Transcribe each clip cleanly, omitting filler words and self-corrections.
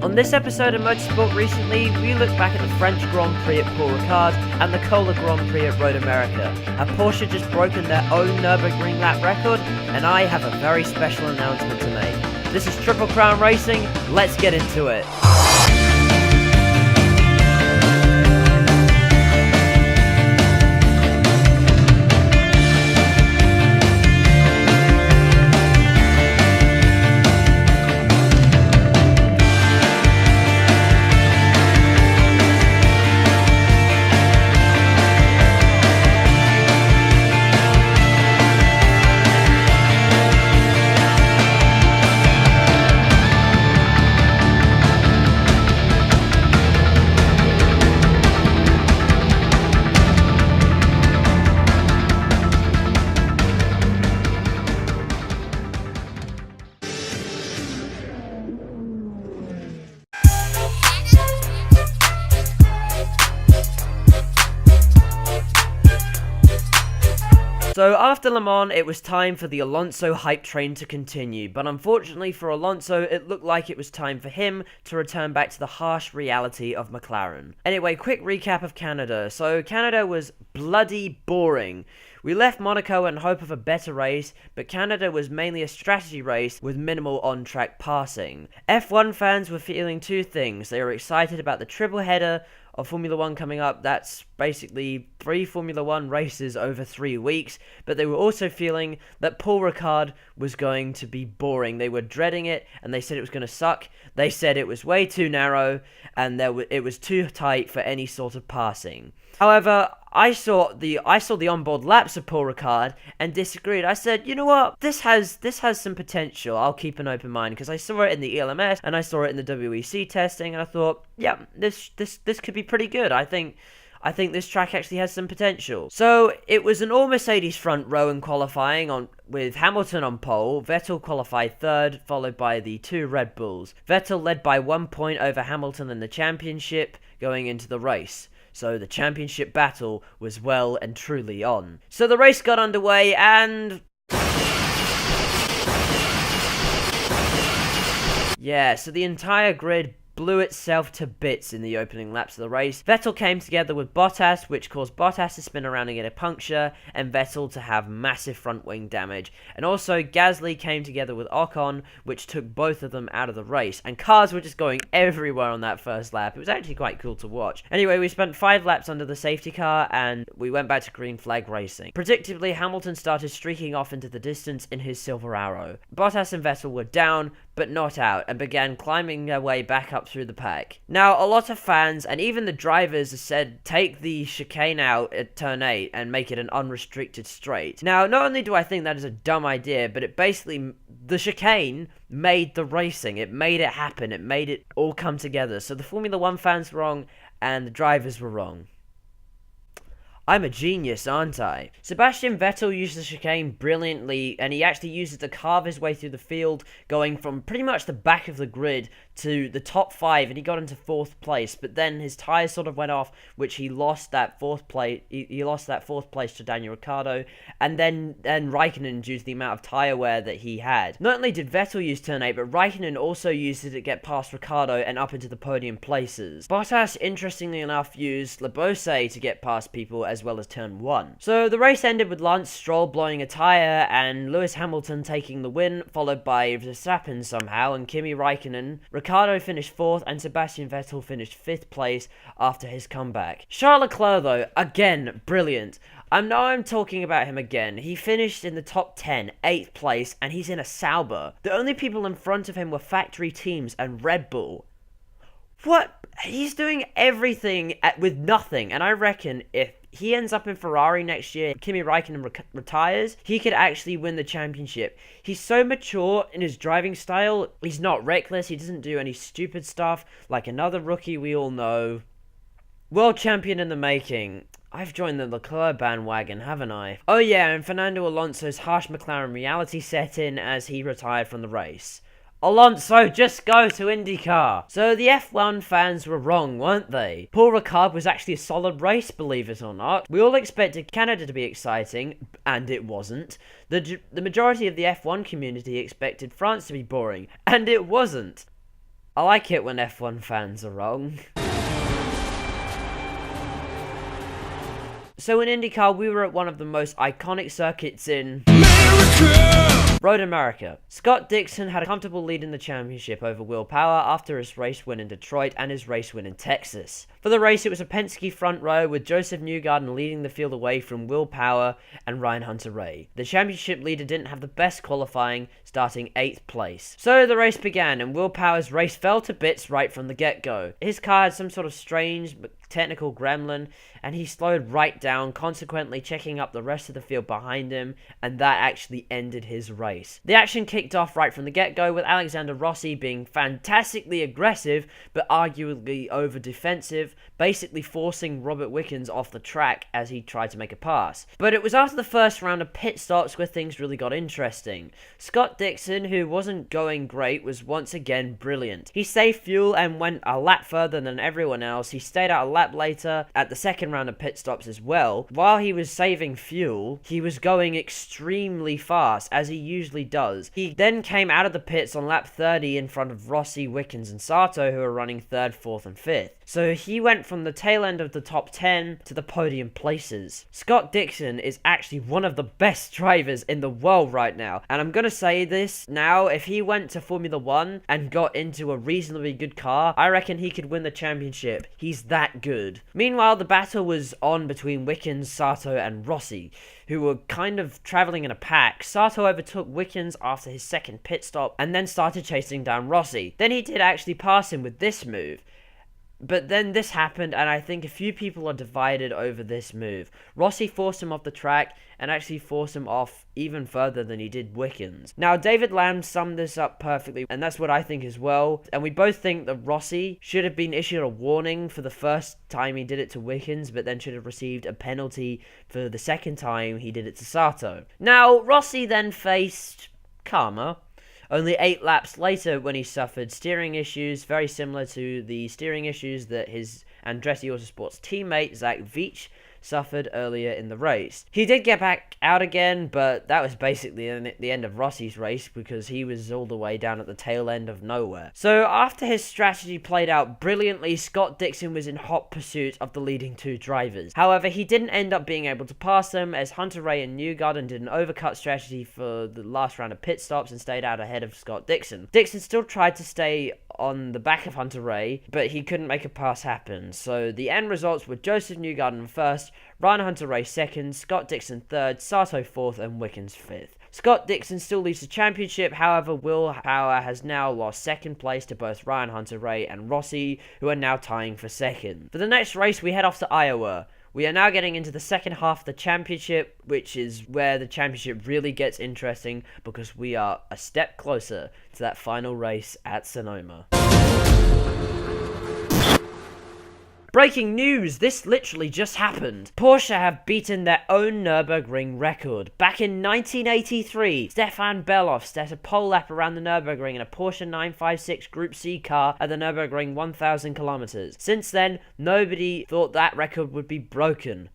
On this episode of Motorsport recently, we look back at the French Grand Prix at Paul Ricard and the Cola Grand Prix at Road America. Have Porsche just broken their own Nürburgring lap record? And I have a very special announcement to make. This is Triple Crown Racing, let's get into it. So after Le Mans, it was time for the Alonso hype train to continue, but unfortunately for Alonso, it looked like it was time for him to return back to the harsh reality of McLaren. Anyway, quick recap of Canada. So Canada was bloody boring. We left Monaco in hope of a better race, but Canada was mainly a strategy race with minimal on-track passing. F1 fans were feeling two things. They were excited about the triple header of Formula 1 coming up. That's basically 3 Formula 1 races over 3 weeks, but they were also feeling that Paul Ricard was going to be boring. They were dreading it, and they said it was going to suck. They said it was way too narrow, and it was too tight for any sort of passing. However, I saw the onboard laps of Paul Ricard and disagreed. I said, you know what, this has some potential. I'll keep an open mind, because I saw it in the ELMS and I saw it in the WEC testing, and I thought, yeah, this could be pretty good. I think this track actually has some potential. So it was an all Mercedes front row in qualifying, with Hamilton on pole. Vettel qualified third, followed by the 2 Red Bulls. Vettel led by 1 point over Hamilton in the championship going into the race. So the championship battle was well and truly on. So the race got underway and... yeah, so the entire grid blew itself to bits in the opening laps of the race. Vettel came together with Bottas, which caused Bottas to spin around and get a puncture, and Vettel to have massive front wing damage. And also, Gasly came together with Ocon, which took both of them out of the race. And cars were just going everywhere on that first lap. It was actually quite cool to watch. Anyway, we spent 5 laps under the safety car, and we went back to green flag racing. Predictably, Hamilton started streaking off into the distance in his Silver Arrow. Bottas and Vettel were down, but not out, and began climbing their way back up through the pack. Now, a lot of fans, and even the drivers, said take the chicane out at turn 8 and make it an unrestricted straight. Now, not only do I think that is a dumb idea, but it basically, the chicane made the racing. It made it happen. It made it all come together. So the Formula 1 fans were wrong, and the drivers were wrong. I'm a genius, aren't I? Sebastian Vettel used the chicane brilliantly, and he actually used it to carve his way through the field, going from pretty much the back of the grid to the top 5, and he got into 4th place. But then his tyres sort of went off, which he lost that 4th place. He lost that 4th place to Daniel Ricciardo, and then Raikkonen, due to the amount of tyre wear that he had. Not only did Vettel use turn 8, but Raikkonen also used it to get past Ricciardo and up into the podium places. Bottas, interestingly enough, used Le Beausset to get past people, as well as turn 1. So the race ended with Lance Stroll blowing a tyre and Lewis Hamilton taking the win, followed by Verstappen somehow and Kimi Raikkonen. Ricciardo finished 4th and Sebastian Vettel finished 5th place after his comeback. Charles Leclerc, though, again, brilliant. I'm talking about him again. He finished in the top 10, 8th place, and he's in a Sauber. The only people in front of him were factory teams and Red Bull. What? He's doing everything with nothing, and I reckon if he ends up in Ferrari next year, Kimi Raikkonen retires, he could actually win the championship. He's so mature in his driving style. He's not reckless. He doesn't do any stupid stuff like another rookie we all know. World champion in the making. I've joined the Leclerc bandwagon, haven't I? Oh yeah, and Fernando Alonso's harsh McLaren reality set in as he retired from the race. Alonso, just go to IndyCar. So the F1 fans were wrong, weren't they? Paul Ricard was actually a solid race, believe it or not. We all expected Canada to be exciting, and it wasn't. The majority of the F1 community expected France to be boring, and it wasn't. I like it when F1 fans are wrong. So in IndyCar, we were at one of the most iconic circuits in Road America. Scott Dixon had a comfortable lead in the championship over Will Power after his race win in Detroit and his race win in Texas. For the race, it was a Penske front row with Joseph Newgarden leading the field away from Will Power and Ryan Hunter-Reay. The championship leader didn't have the best qualifying, starting 8th place. So the race began, and Will Power's race fell to bits right from the get-go. His car had some sort of strange technical gremlin, and he slowed right down, consequently checking up the rest of the field behind him, and that actually ended his race. The action kicked off right from the get-go, with Alexander Rossi being fantastically aggressive, but arguably over-defensive, basically forcing Robert Wickens off the track as he tried to make a pass. But it was after the first round of pit stops where things really got interesting. Scott Dixon, who wasn't going great, was once again brilliant. He saved fuel and went a lap further than everyone else. He stayed out a lap later at the second round of pit stops as well. While he was saving fuel, he was going extremely fast, as he usually does. He then came out of the pits on lap 30 in front of Rossi, Wickens and Sato, who were running 3rd, 4th and 5th. So he went from the tail end of the top 10 to the podium places. Scott Dixon is actually one of the best drivers in the world right now. And I'm going to say this now, if he went to Formula 1 and got into a reasonably good car, I reckon he could win the championship. He's that good. Meanwhile, the battle was on between Wickens, Sato and Rossi, who were kind of traveling in a pack. Sato overtook Wickens after his second pit stop and then started chasing down Rossi. Then he did actually pass him with this move. But then this happened, and I think a few people are divided over this move. Rossi forced him off the track, and actually forced him off even further than he did Wickens. Now, David Lamb summed this up perfectly, and that's what I think as well. And we both think that Rossi should have been issued a warning for the first time he did it to Wickens, but then should have received a penalty for the second time he did it to Sato. Now, Rossi then faced karma. Only 8 laps later, when he suffered steering issues, very similar to the steering issues that his Andretti Autosport's teammate, Zach Veach, suffered earlier in the race. He did get back out again, but that was basically the end of Rossi's race because he was all the way down at the tail end of nowhere. So after his strategy played out brilliantly, Scott Dixon was in hot pursuit of the leading 2 drivers. However, he didn't end up being able to pass them as Hunter-Reay and Newgarden did an overcut strategy for the last round of pit stops and stayed out ahead of Scott Dixon. Dixon still tried to stay on the back of Hunter-Reay, but he couldn't make a pass happen. So the end results were Joseph Newgarden first, Ryan Hunter-Reay second, Scott Dixon third, Sato fourth, and Wickens fifth. Scott Dixon still leads the championship, however, Will Power has now lost second place to both Ryan Hunter-Reay and Rossi, who are now tying for second. For the next race, we head off to Iowa. We are now getting into the second half of the championship, which is where the championship really gets interesting because we are a step closer to that final race at Sonoma. Breaking news! This literally just happened. Porsche have beaten their own Nürburgring record. Back in 1983, Stefan Beloff set a pole lap around the Nürburgring in a Porsche 956 Group C car at the Nürburgring 1000 kilometers. Since then, nobody thought that record would be broken.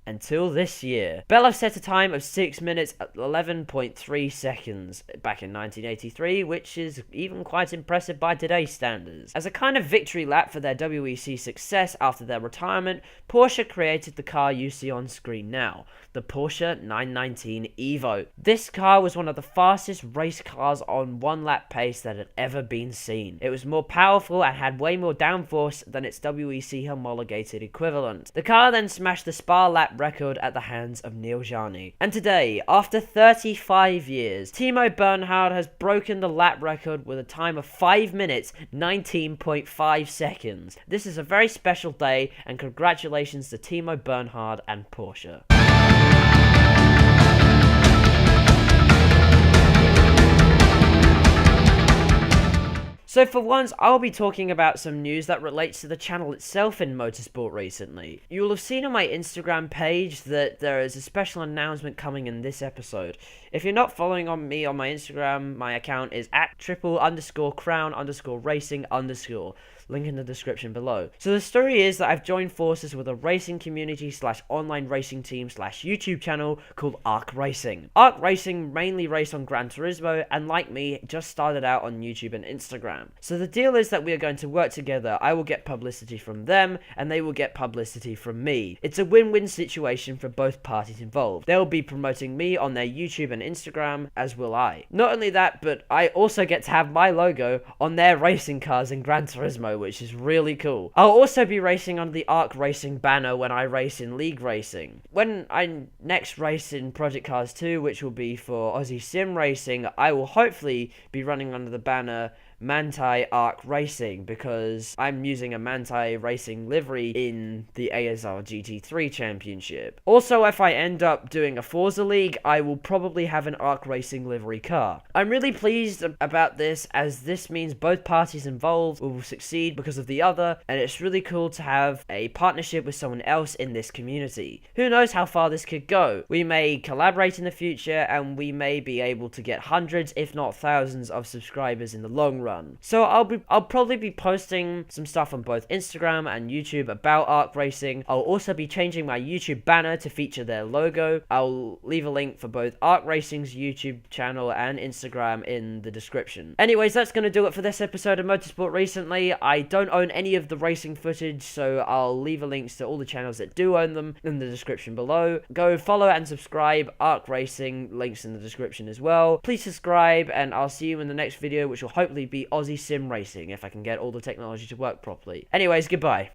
Until this year. Beloff set a time of 6 minutes at 11.3 seconds back in 1983, which is even quite impressive by today's standards. As a kind of victory lap for their WEC success after their retirement, Porsche created the car you see on screen now, the Porsche 919 Evo. This car was one of the fastest race cars on one lap pace that had ever been seen. It was more powerful and had way more downforce than its WEC homologated equivalent. The car then smashed the Spa lap record at the hands of Neil Jani. And today, after 35 years, Timo Bernhard has broken the lap record with a time of 5 minutes, 19.5 seconds. This is a very special day, and congratulations to Timo Bernhard and Porsche. So for once, I'll be talking about some news that relates to the channel itself in motorsport recently. You'll have seen on my Instagram page that there is a special announcement coming in this episode. If you're not following me on my Instagram, my account is at @triple_crown_racing_. Link in the description below. So the story is that I've joined forces with a racing community / online racing team / YouTube channel called Arc Racing. Arc Racing mainly race on Gran Turismo and, like me, just started out on YouTube and Instagram. Instagram. So the deal is that we are going to work together. I will get publicity from them, and they will get publicity from me. It's a win-win situation for both parties involved. They'll be promoting me on their YouTube and Instagram, as will I. Not only that, but I also get to have my logo on their racing cars in Gran Turismo, which is really cool. I'll also be racing under the ARC Racing banner when I race in League Racing. When I next race in Project Cars 2, which will be for Aussie Sim Racing, I will hopefully be running under the banner Manti Arc Racing, because I'm using a Manti Racing livery in the ASR GT3 Championship. Also, if I end up doing a Forza League, I will probably have an Arc Racing livery car. I'm really pleased about this, as this means both parties involved will succeed because of the other, and it's really cool to have a partnership with someone else in this community. Who knows how far this could go? We may collaborate in the future, and we may be able to get hundreds, if not thousands, of subscribers in the long run. So I'll probably be posting some stuff on both Instagram and YouTube about ARC Racing. I'll also be changing my YouTube banner to feature their logo. I'll leave a link for both ARC Racing's YouTube channel and Instagram in the description. Anyways, that's going to do it for this episode of Motorsport Recently. I don't own any of the racing footage, so I'll leave a links to all the channels that do own them in the description below. Go follow and subscribe ARC Racing, links in the description as well. Please subscribe, and I'll see you in the next video, which will hopefully be Aussie Sim Racing, if I can get all the technology to work properly. Anyways, goodbye.